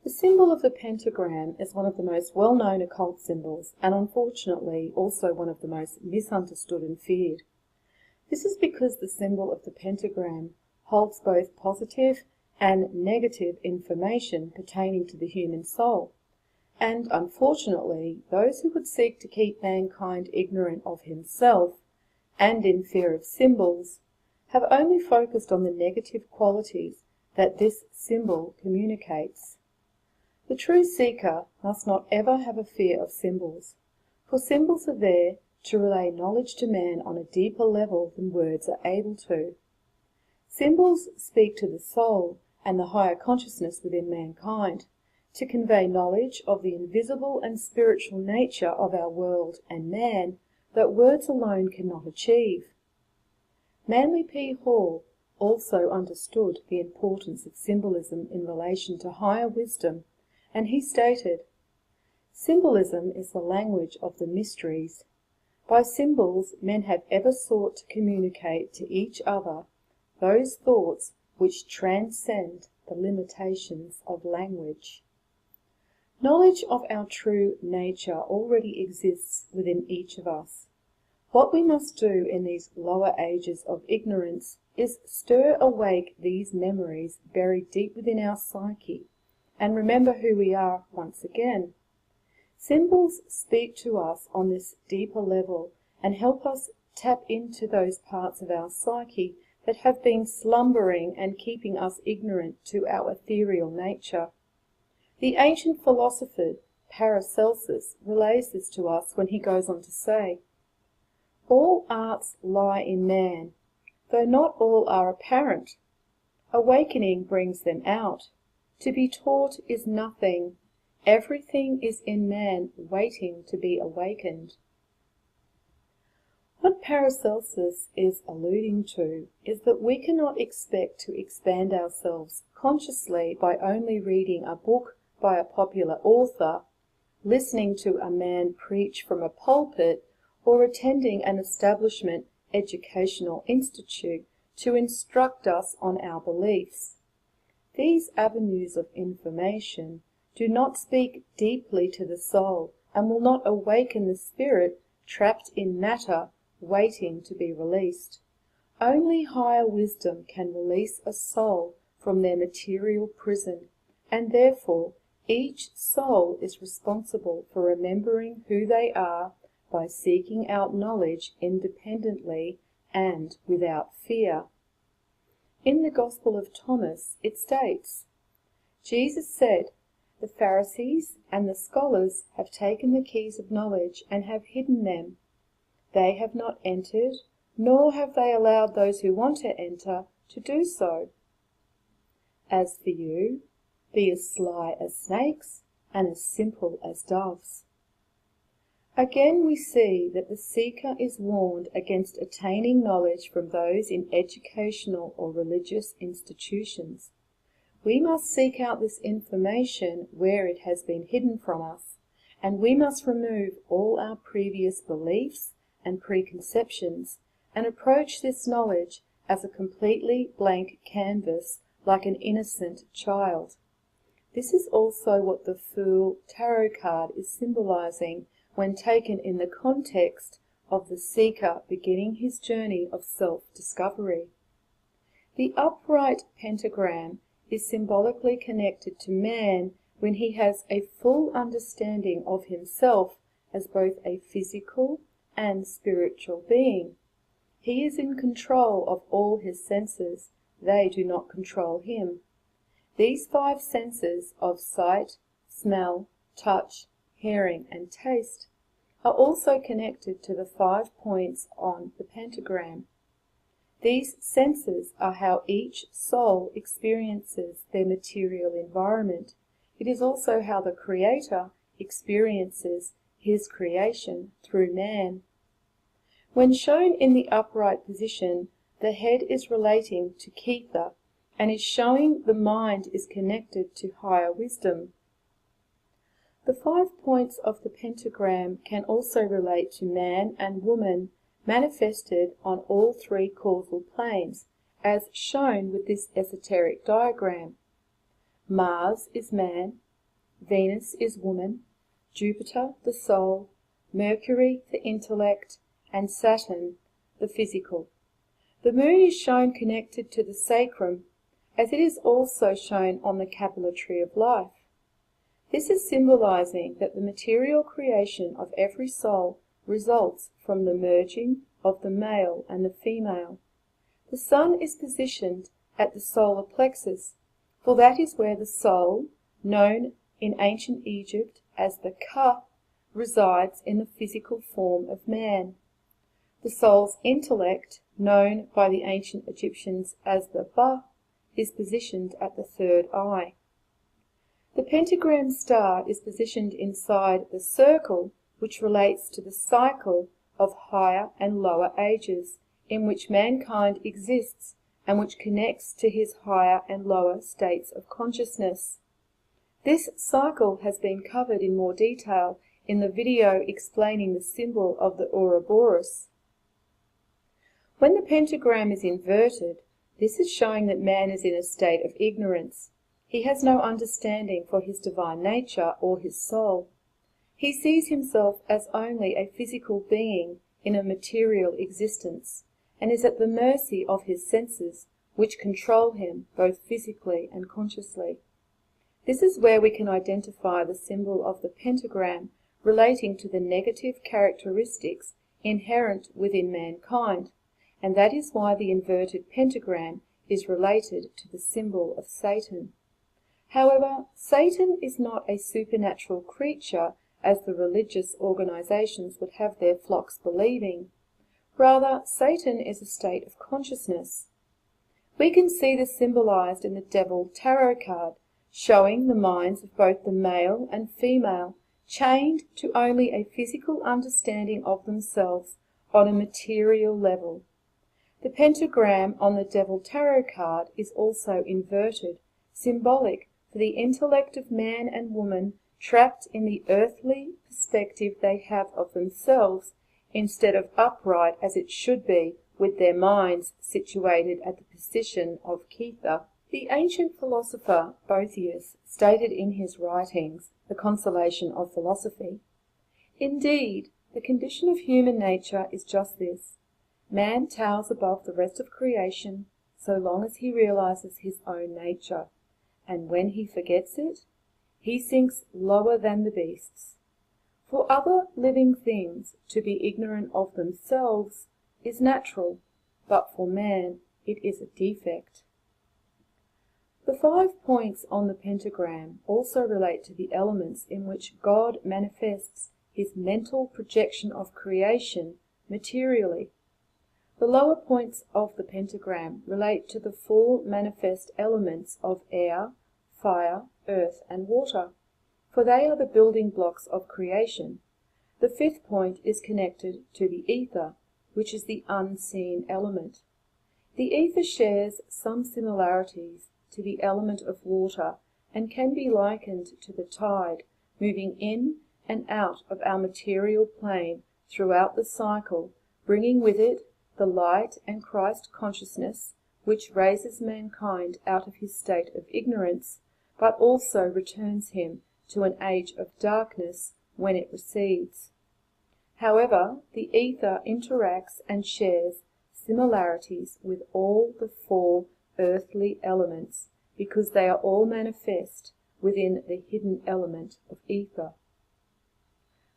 The symbol of the pentagram is one of the most well-known occult symbols, and unfortunately also one of the most misunderstood and feared. This is because the symbol of the pentagram holds both positive and negative information pertaining to the human soul, and unfortunately those who would seek to keep mankind ignorant of himself and in fear of symbols have only focused on the negative qualities that this symbol communicates. The true seeker must not ever have a fear of symbols, for symbols are there to relay knowledge to man on a deeper level than words are able to. Symbols speak to the soul and the higher consciousness within mankind, to convey knowledge of the invisible and spiritual nature of our world and man that words alone cannot achieve. Manly P. Hall also understood the importance of symbolism in relation to higher wisdom, and he stated, "Symbolism is the language of the mysteries. By symbols men have ever sought to communicate to each other those thoughts which transcend the limitations of language." Knowledge of our true nature already exists within each of us. What we must do in these lower ages of ignorance is stir awake these memories buried deep within our psyche, and remember who we are once again. Symbols speak to us on this deeper level and help us tap into those parts of our psyche that have been slumbering and keeping us ignorant to our ethereal nature. The ancient philosopher Paracelsus relays this to us when he goes on to say, "All arts lie in man, though not all are apparent. Awakening brings them out. To be taught is nothing. Everything is in man waiting to be awakened." What Paracelsus is alluding to is that we cannot expect to expand ourselves consciously by only reading a book by a popular author, listening to a man preach from a pulpit, or attending an establishment educational institute to instruct us on our beliefs. These avenues of information do not speak deeply to the soul and will not awaken the spirit trapped in matter waiting to be released. Only higher wisdom can release a soul from their material prison, and therefore each soul is responsible for remembering who they are by seeking out knowledge independently and without fear. In the Gospel of Thomas it states, Jesus said, "The Pharisees and the scholars have taken the keys of knowledge and have hidden them. They have not entered, nor have they allowed those who want to enter to do so. As for you, be as sly as snakes and as simple as doves." Again we see that the seeker is warned against attaining knowledge from those in educational or religious institutions. We must seek out this information where it has been hidden from us, and we must remove all our previous beliefs and preconceptions, and approach this knowledge as a completely blank canvas, like an innocent child. This is also what the Fool tarot card is symbolizing when taken in the context of the seeker beginning his journey of self-discovery. The upright pentagram is symbolically connected to man when he has a full understanding of himself as both a physical and spiritual being. He is in control of all his senses. They do not control him. These 5 senses of sight, smell, touch, hearing, and taste are also connected to the 5 points on the pentagram. These senses are how each soul experiences their material environment. It is also how the Creator experiences his creation through man. When shown in the upright position, the head is relating to Ketha and is showing the mind is connected to higher wisdom. The 5 points of the pentagram can also relate to man and woman manifested on all 3 causal planes, as shown with this esoteric diagram. Mars is man, Venus is woman, Jupiter the soul, Mercury the intellect, and Saturn the physical. The moon is shown connected to the sacrum, as it is also shown on the capillary tree of life. This is symbolizing that the material creation of every soul results from the merging of the male and the female. The sun is positioned at the solar plexus, for that is where the soul, known in ancient Egypt as the Ka, resides in the physical form of man. The soul's intellect, known by the ancient Egyptians as the Ba, is positioned at the third eye. The pentagram star is positioned inside the circle, which relates to the cycle of higher and lower ages in which mankind exists, and which connects to his higher and lower states of consciousness. This cycle has been covered in more detail in the video explaining the symbol of the Ouroboros. When the pentagram is inverted, this is showing that man is in a state of ignorance. He has no understanding for his divine nature or his soul. He sees himself as only a physical being in a material existence, and is at the mercy of his senses, which control him both physically and consciously. This is where we can identify the symbol of the pentagram relating to the negative characteristics inherent within mankind, and that is why the inverted pentagram is related to the symbol of Satan. However, Satan is not a supernatural creature as the religious organizations would have their flocks believing. Rather, Satan is a state of consciousness. We can see this symbolized in the Devil Tarot card, showing the minds of both the male and female chained to only a physical understanding of themselves on a material level. The pentagram on the Devil Tarot card is also inverted, symbolic for the intellect of man and woman trapped in the earthly perspective they have of themselves, instead of upright as it should be, with their minds situated at the position of Ketha. The ancient philosopher Boethius stated in his writings, The Consolation of Philosophy, "Indeed, the condition of human nature is just this. Man towers above the rest of creation so long as he realizes his own nature, and when he forgets it, he sinks lower than the beasts. For other living things to be ignorant of themselves is natural, but for man it is a defect." The 5 points on the pentagram also relate to the elements in which God manifests his mental projection of creation materially. The lower points of the pentagram relate to the 4 manifest elements of air, fire, earth, and water, for they are the building blocks of creation. The 5th point is connected to the ether, which is the unseen element. The ether shares some similarities to the element of water and can be likened to the tide moving in and out of our material plane throughout the cycle, bringing with it the light and Christ consciousness, which raises mankind out of his state of ignorance, but also returns him to an age of darkness when it recedes. However, the ether interacts and shares similarities with all the 4 earthly elements, because they are all manifest within the hidden element of ether.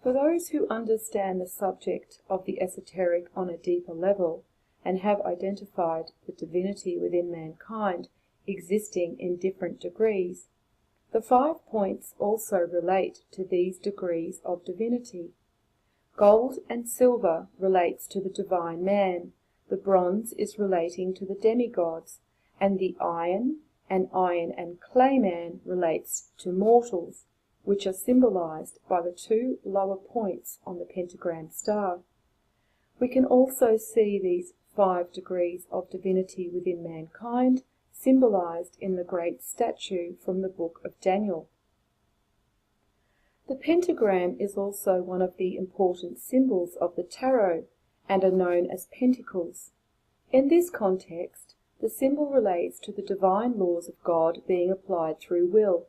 For those who understand the subject of the esoteric on a deeper level, and have identified the divinity within mankind existing in different degrees, the 5 points also relate to these degrees of divinity. Gold and silver relates to the divine man, the bronze is relating to the demigods, and the iron and clay man relates to mortals, which are symbolized by the 2 lower points on the pentagram star. We can also see these 5 degrees of divinity within mankind symbolized in the great statue from the book of Daniel. The pentagram is also one of the important symbols of the tarot and are known as pentacles. In this context, the symbol relates to the divine laws of God being applied through will.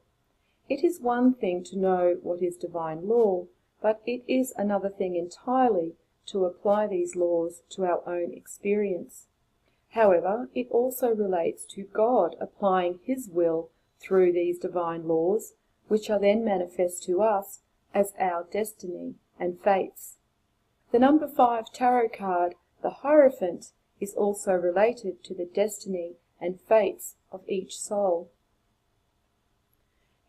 It is one thing to know what is divine law, but it is another thing entirely to apply these laws to our own experience. However, it also relates to God applying His will through these divine laws, which are then manifest to us as our destiny and fates. The number 5 tarot card, the Hierophant, is also related to the destiny and fates of each soul.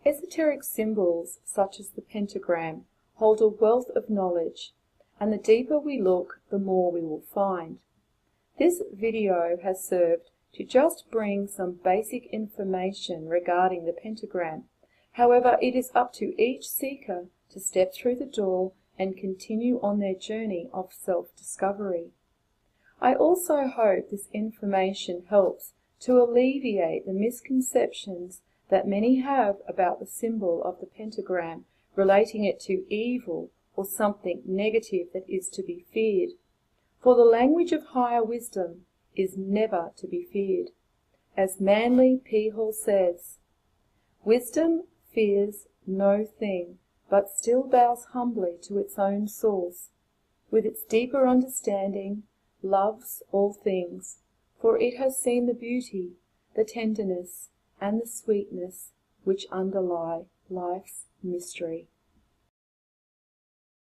Esoteric symbols such as the pentagram hold a wealth of knowledge, and the deeper we look, the more we will find. This video has served to just bring some basic information regarding the pentagram. However, it is up to each seeker to step through the door and continue on their journey of self-discovery. I also hope this information helps to alleviate the misconceptions that many have about the symbol of the pentagram, relating it to evil or something negative that is to be feared. For the language of higher wisdom is never to be feared. As Manly P. Hall says, "Wisdom fears no thing, but still bows humbly to its own source. With its deeper understanding, loves all things, for it has seen the beauty, the tenderness, and the sweetness which underlie life's mystery."